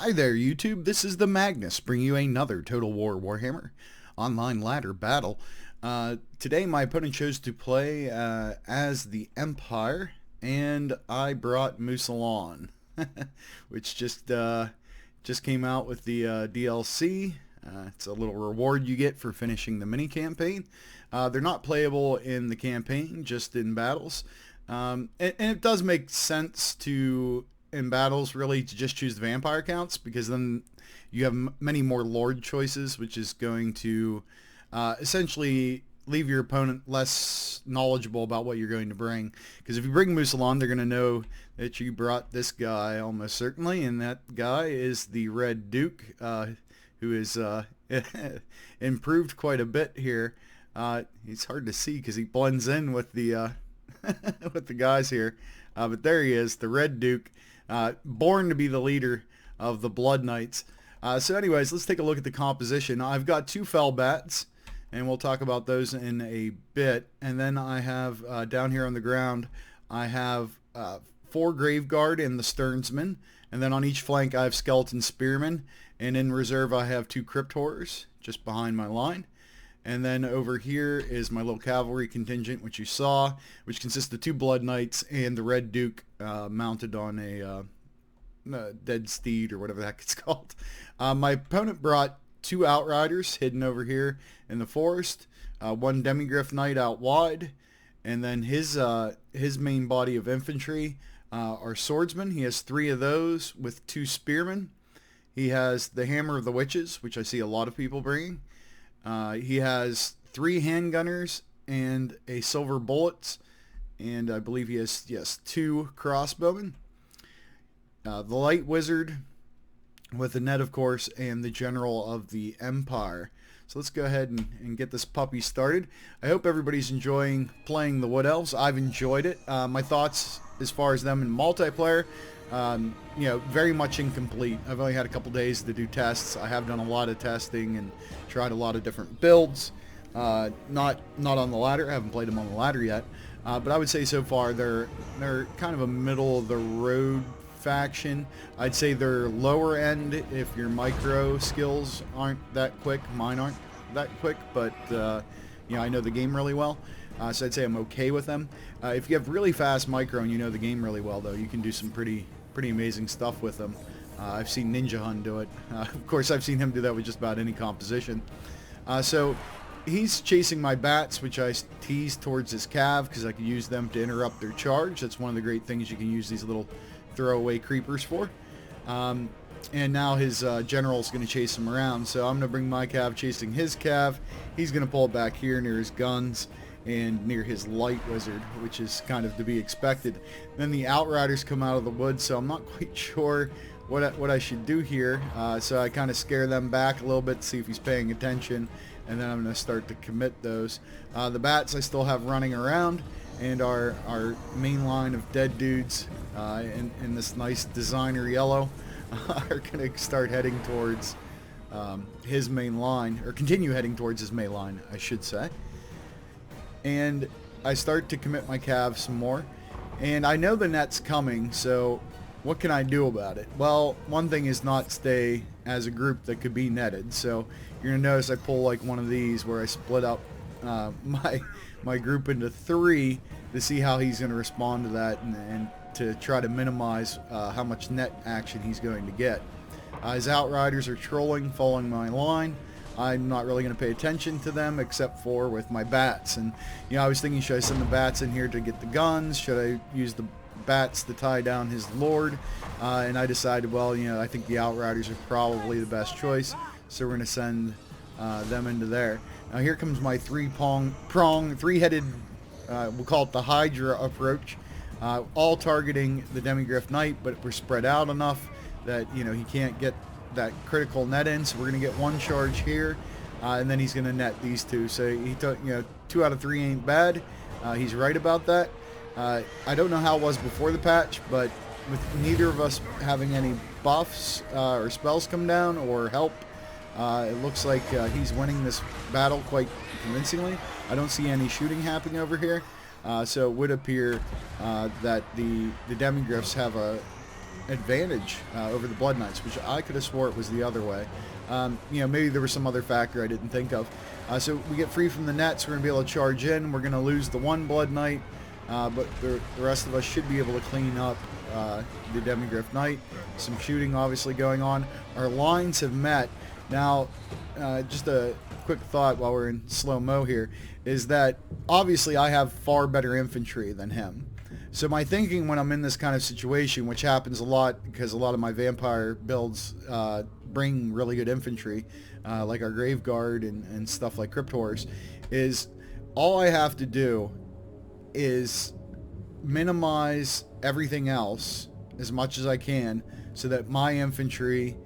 Hi there, YouTube. This is the Magnus, bringing you another Total War Warhammer online ladder battle. Today, my opponent chose to play as the Empire, and I brought Musalon, which just came out with the DLC. It's a little reward you get for finishing the mini campaign. They're not playable in the campaign, just in battles. And it does make sense to, in battles, really, to just choose the vampire counts, because then you have many more lord choices, which is going to essentially leave your opponent less knowledgeable about what you're going to bring. Because if you bring Musalon, they're going to know that you brought this guy almost certainly, and that guy is the Red Duke, who is improved quite a bit here. He's hard to see because he blends in with the with the guys here, but there he is, the Red Duke, born to be the leader of the Blood Knights. So anyways, let's take a look at the composition. I've got 2 fell bats, and we'll talk about those in a bit. And then I have down here on the ground, I have 4 Graveguard and the Sternsman, and then on each flank I have Skeleton Spearmen, and in reserve I have 2 Crypt Horrors just behind my line. And then over here is my little cavalry contingent, which you saw, which consists of 2 Blood Knights and the Red Duke mounted on a dead steed, or whatever the heck it's called. My opponent brought 2 Outriders hidden over here in the forest, 1 Demigryph Knight out wide, and then his main body of infantry are swordsmen. He has 3 of those with 2 spearmen. He has the Hammer of the Witches, which I see a lot of people bringing. He has 3 handgunners and a silver bullets, and I believe he has, yes, 2 crossbowmen. The light wizard with the net, of course, and the general of the Empire. So let's go ahead and get this puppy started. I hope everybody's enjoying playing the Wood Elves. I've enjoyed it. My thoughts as far as them in multiplayer, you know, very much incomplete. I've only had a couple days to do tests. I have done a lot of testing and tried a lot of different builds. Not on the ladder. I haven't played them on the ladder yet. But I would say so far they're kind of a middle of the road faction. I'd say they're lower end if your micro skills aren't that quick. Mine aren't that quick, but you know, I know the game really well. So I'd say I'm okay with them. If you have really fast micro and you know the game really well, though, you can do some pretty amazing stuff with them. I've seen Ninja Hun do it. Of course, I've seen him do that with just about any composition. So he's chasing my bats, which I teased towards his cav because I could use them to interrupt their charge. That's one of the great things you can use these little throwaway creepers for. And now his general's going to chase him around. So I'm going to bring my cav chasing his cav. He's going to pull it back here near his guns and near his light wizard, which is kind of to be expected. Then the Outriders come out of the woods, so I'm not quite sure what I should do here. So I kind of scare them back a little bit to see if he's paying attention, and then I'm going to start to commit those. The bats I still have running around, and our main line of dead dudes in this nice designer yellow are going to start heading towards his main line, or continue heading towards his main line, I should say. And I start to commit my calves some more, and I know the net's coming, so what can I do about it? Well, one thing is not stay as a group that could be netted. So you're gonna notice I pull like one of these where I split up my group into 3 to see how he's gonna respond to that, and to try to minimize how much net action he's going to get. His Outriders are trolling, following my line. I'm not really going to pay attention to them except for with my bats. And you know, I was thinking, should I send the bats in here to get the guns? Should I use the bats to tie down his lord? And I decided, well, you know, I think the Outriders are probably the best choice, so we're going to send them into there. Now here comes my 3-headed, we'll call it the Hydra approach, all targeting the Demigryph Knight, but we're spread out enough that, you know, he can't get that critical net in, so we're going to get 1 charge here, and then he's going to net these 2. So he took, you know, 2 out of 3 ain't bad. He's right about that. I don't know how it was before the patch, but with neither of us having any buffs or spells come down or help, it looks like he's winning this battle quite convincingly. I don't see any shooting happening over here, so it would appear that the Demigryphs have a advantage over the Blood Knights, which I could have swore it was the other way. You know, maybe there was some other factor I didn't think of. So we get free from the nets. We're going to be able to charge in. We're going to lose the one Blood Knight, but the rest of us should be able to clean up the Demigryph Knight. Some shooting obviously going on. Our lines have met. Now, just a quick thought while we're in slow-mo here, is that obviously I have far better infantry than him. So my thinking when I'm in this kind of situation, which happens a lot because a lot of my vampire builds bring really good infantry, like our Grave Guard and stuff like Crypt Horrors, is all I have to do is minimize everything else as much as I can so that my infantry,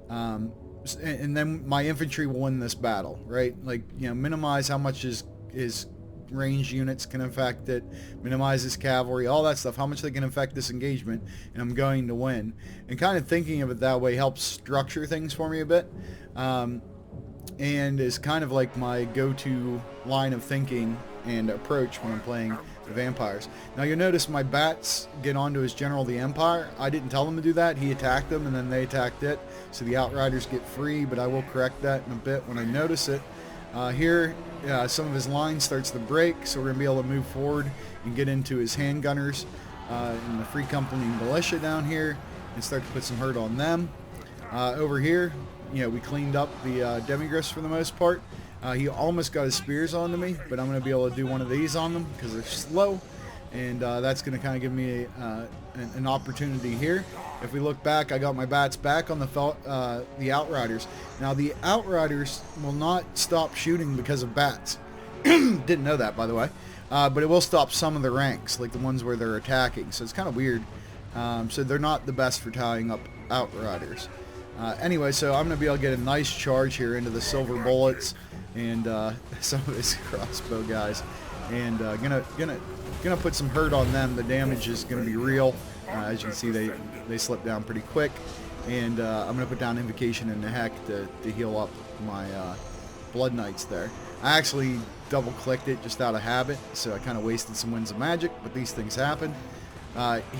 and then my infantry will win this battle, right? Like, you know, minimize how much his ranged units can affect it, minimize his cavalry, all that stuff, how much they can affect this engagement, and I'm going to win. And kind of thinking of it that way helps structure things for me a bit, and is kind of like my go-to line of thinking and approach when I'm playing the vampires. Now you'll notice my bats get onto his general, the Empire. I didn't tell them to do that. He attacked them and then they attacked it. So the Outriders get free, but I will correct that in a bit when I notice it. Here, some of his line starts to break, so we're going to be able to move forward and get into his handgunners and the Free Company militia down here and start to put some hurt on them. Over here, you know, we cleaned up the Demigryphs for the most part. He almost got his spears onto me, but I'm going to be able to do one of these on them because they're slow, and that's going to kind of give me an opportunity here. If we look back, I got my bats back on the Outriders. Now, the Outriders will not stop shooting because of bats. Didn't know that, by the way. But it will stop some of the ranks, like the ones where they're attacking. So it's kind of weird. So they're not the best for tying up Outriders. Anyway, so I'm going to be able to get a nice charge here into the silver bullets and some of his crossbow guys, and gonna put some hurt on them. The damage is gonna be real. As you can see, they slip down pretty quick, and I'm gonna put down Invocation and the Heck to heal up my Blood Knights there. I actually double clicked it just out of habit, so I kind of wasted some Winds of Magic, but these things happen.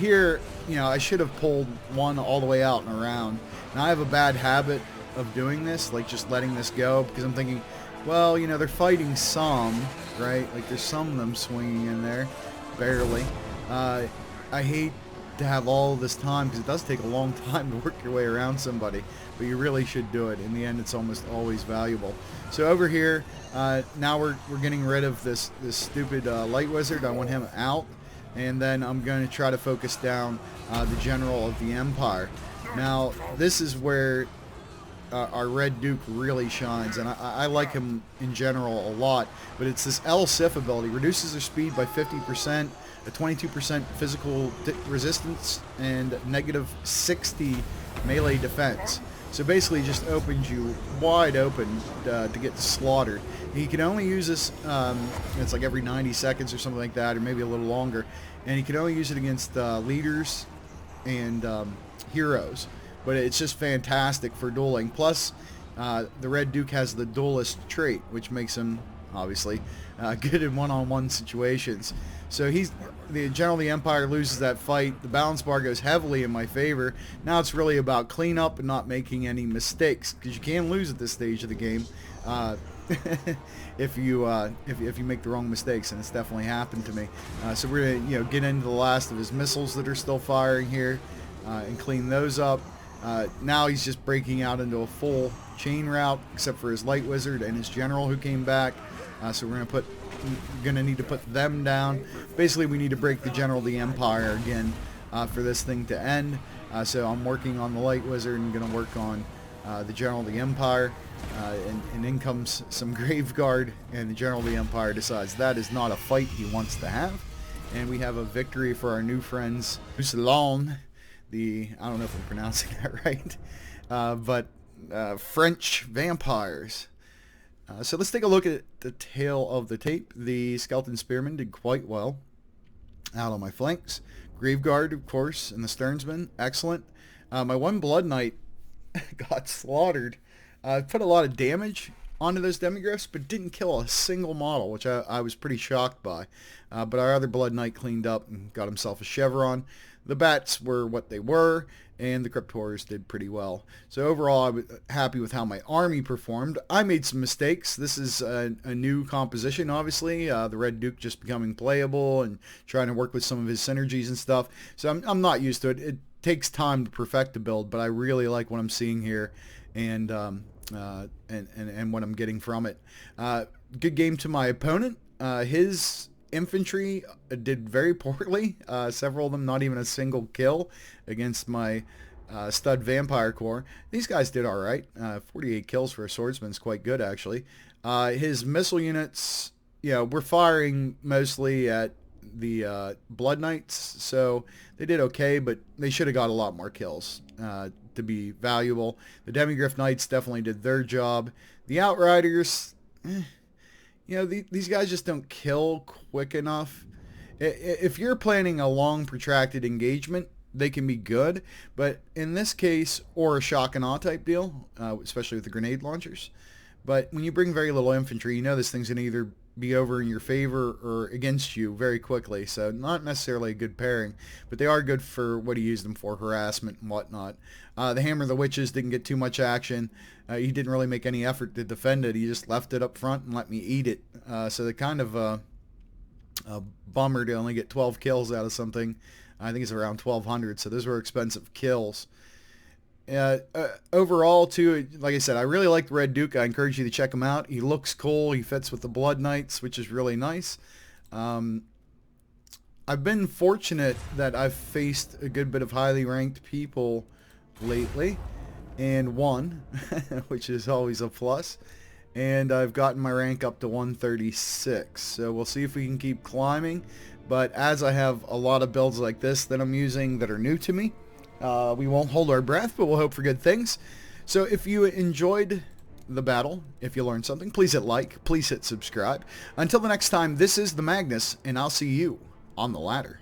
Here, you know, I should have pulled one all the way out and around. Now I have a bad habit of doing this, like just letting this go, because I'm thinking, well, you know, they're fighting some, right? Like there's some of them swinging in there, barely. I hate to have all this time because it does take a long time to work your way around somebody, but you really should do it. In the end, it's almost always valuable. So over here, now we're getting rid of this stupid Light Wizard. I want him out, and then I'm going to try to focus down the General of the Empire. Now, this is where our Red Duke really shines, and I like him in general a lot, but it's this L-Sif ability. Reduces their speed by 50%, a 22% physical resistance, and negative 60 melee defense. So basically just opens you wide open to get slaughtered. He can only use this, it's like every 90 seconds or something like that, or maybe a little longer, and he can only use it against leaders and heroes. But it's just fantastic for dueling. Plus, the Red Duke has the duelist trait, which makes him, obviously, good in one-on-one situations. So the General of the Empire loses that fight. The balance bar goes heavily in my favor. Now it's really about cleanup and not making any mistakes, because you can lose at this stage of the game if you make the wrong mistakes, and it's definitely happened to me. So we're gonna get into the last of his missiles that are still firing here and clean those up. Now he's just breaking out into a full chain route, except for his Light Wizard and his General who came back. So we're gonna need to put them down. Basically, we need to break the General of the Empire again for this thing to end. So I'm working on the Light Wizard and gonna work on the General of the Empire. And in comes some Grave Guard, and the General of the Empire decides that is not a fight he wants to have. And we have a victory for our new friends, Usalon. I don't know if I'm pronouncing that right, but French vampires. So let's take a look at the tail of the tape. The Skeleton Spearmen did quite well out on my flanks. Graveguard, of course, and the Sternsman, excellent. My one Blood Knight got slaughtered. Put a lot of damage onto those Demigryphs, but didn't kill a single model, which I was pretty shocked by. But our other Blood Knight cleaned up and got himself a chevron. the bats were what they were, and the Crypt Horrors did pretty well. So overall, I was happy with how my army performed. I made some mistakes. This is a new composition, obviously. The Red Duke just becoming playable and trying to work with some of his synergies and stuff. So I'm not used to it. It takes time to perfect the build, but I really like what I'm seeing here, and what I'm getting from it. Good game to my opponent. His infantry did very poorly. Several of them not even a single kill against my stud vampire corps. These guys did all right. 48 kills for a swordsman is quite good, actually. His missile units, were firing mostly at the Blood Knights, so they did okay, but they should have got a lot more kills to be valuable. The Demigryph Knights definitely did their job. The Outriders, these guys just don't kill quick enough. If you're planning a long, protracted engagement, they can be good. But in this case, or a shock and awe type deal, especially with the grenade launchers. But when you bring very little infantry, this thing's going to either be over in your favor or against you very quickly. So not necessarily a good pairing, but they are good for what you use them for, harassment and whatnot. The Hammer of the Witches didn't get too much action. He didn't really make any effort to defend it. He just left it up front and let me eat it. So the kind of a bummer to only get 12 kills out of something. I think it's around 1,200, so those were expensive kills. Overall, too, like I said, I really like the Red Duke. I encourage you to check him out. He looks cool. He fits with the Blood Knights, which is really nice. I've been fortunate that I've faced a good bit of highly ranked people lately, and won, which is always a plus. And I've gotten my rank up to 136, so we'll see if we can keep climbing. But as I have a lot of builds like this that I'm using that are new to me, we won't hold our breath, but we'll hope for good things. So if you enjoyed the battle, if you learned something, please hit like, please hit subscribe. Until the next time, this is the Magnus, and I'll see you on the ladder.